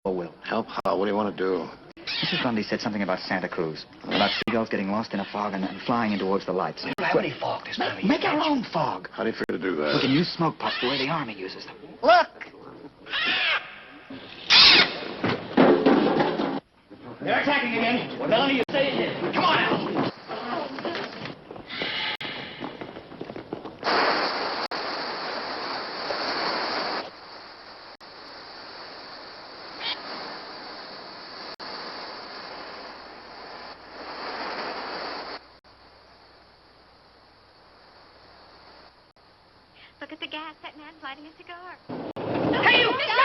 or will. Help how? What do you want to do? Mrs. Grundy said something about Santa Cruz. About seagulls getting lost in a fog and then flying in towards the lights. We don't have any fog this time of year. Make our own fog. How do you figure to do that? We can use smoke pots the way the Army uses them. Look! They're attacking again. Well, Melanie, you stay in here. Come on out. Look at the gas. That man's lighting a cigar. Hey, you!